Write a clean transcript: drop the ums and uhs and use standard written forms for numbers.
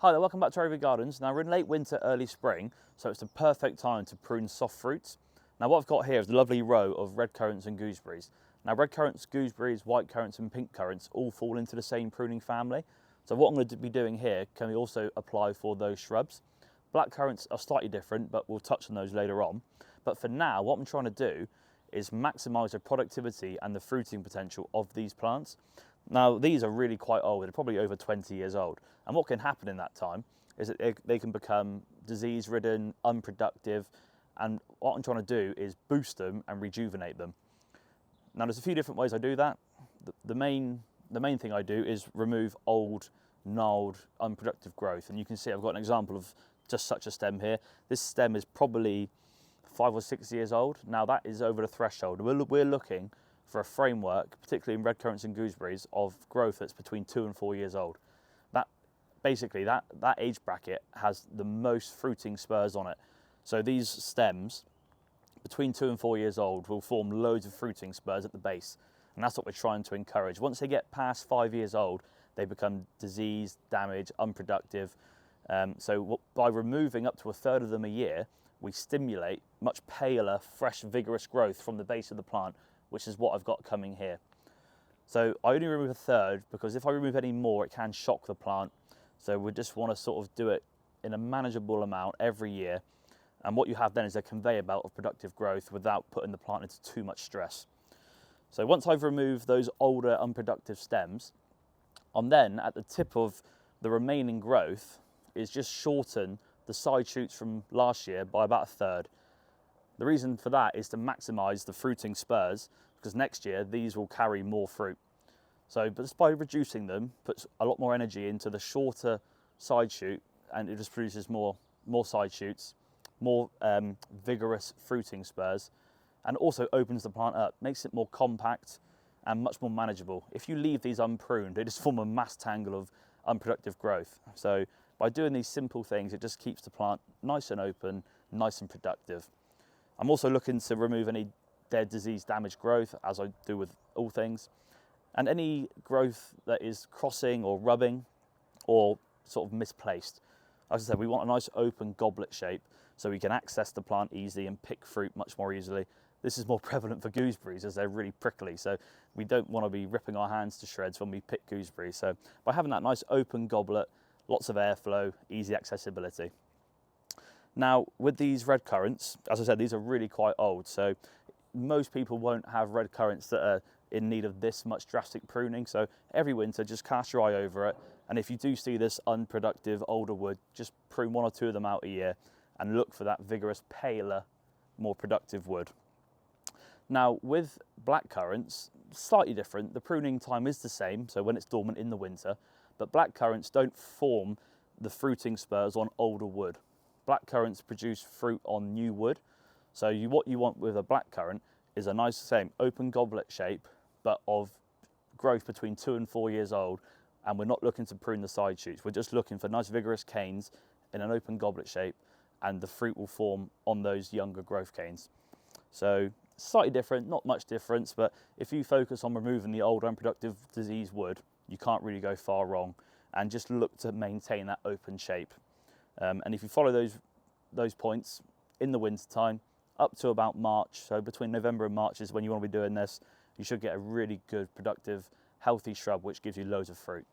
Hi there, welcome back to Over Gardens. Now we're in late winter, early spring, so it's the perfect time to prune soft fruits. Now what I've got here is a lovely row of red currants and gooseberries. Now red currants, gooseberries, white currants and pink currants all fall into the same pruning family. So what I'm going to be doing here can also apply for those shrubs. Black currants are slightly different, but we'll touch on those later on. But for now, what I'm trying to do is maximise the productivity and the fruiting potential of these plants. Now, these are really quite old, they're probably over 20 years old. And what can happen in that time is that they can become disease-ridden, unproductive, and what I'm trying to do is boost them and rejuvenate them. Now, there's a few different ways I do that. The main thing I do is remove old, gnarled, unproductive growth. And you can see I've got an example of just such a stem here. This stem is probably 5 or 6 years old. Now that is over the threshold. We're looking for a framework, particularly in red currants and gooseberries, of growth that's between 2 and 4 years old. That age bracket has the most fruiting spurs on it. So these stems, between 2 and 4 years old, will form loads of fruiting spurs at the base. And that's what we're trying to encourage. Once they get past 5 years old, they become diseased, damaged, unproductive. So by removing up to a third of them a year, we stimulate much paler, fresh, vigorous growth from the base of the plant, which is what I've got coming here. So I only remove a third because if I remove any more, it can shock the plant. So we just want to sort of do it in a manageable amount every year. And what you have then is a conveyor belt of productive growth without putting the plant into too much stress. So once I've removed those older, unproductive stems, I'm then at the tip of the remaining growth is just shorten the side shoots from last year by about a third. The reason for that is to maximise the fruiting spurs, because next year these will carry more fruit. So just by reducing them, puts a lot more energy into the shorter side shoot, and it just produces more side shoots, more vigorous fruiting spurs, and also opens the plant up, makes it more compact and much more manageable. If you leave these unpruned, they just form a mass tangle of unproductive growth. So by doing these simple things, it just keeps the plant nice and open, nice and productive. I'm also looking to remove any dead, disease, damaged growth, as I do with all things. And any growth that is crossing or rubbing or sort of misplaced. As I said, we want a nice open goblet shape so we can access the plant easily and pick fruit much more easily. This is more prevalent for gooseberries as they're really prickly, so we don't want to be ripping our hands to shreds when we pick gooseberries. So by having that nice open goblet, lots of airflow, easy accessibility. Now, with these red currants, as I said, these are really quite old, so most people won't have red currants that are in need of this much drastic pruning. So every winter, just cast your eye over it. And if you do see this unproductive older wood, just prune 1 or 2 of them out a year and look for that vigorous, paler, more productive wood. Now, with black currants, slightly different. The pruning time is the same, so when it's dormant in the winter, but black currants don't form the fruiting spurs on older wood. Black currants produce fruit on new wood. So what you want with a black currant is a nice, same open goblet shape, but of growth between 2 and 4 years old. And we're not looking to prune the side shoots. We're just looking for nice vigorous canes in an open goblet shape, and the fruit will form on those younger growth canes. So slightly different, not much difference, but if you focus on removing the old unproductive diseased wood, you can't really go far wrong, and just look to maintain that open shape. And if you follow those points in the winter time up to about March, so between November and March is when you want to be doing this, you should get a really good, productive, healthy shrub which gives you loads of fruit.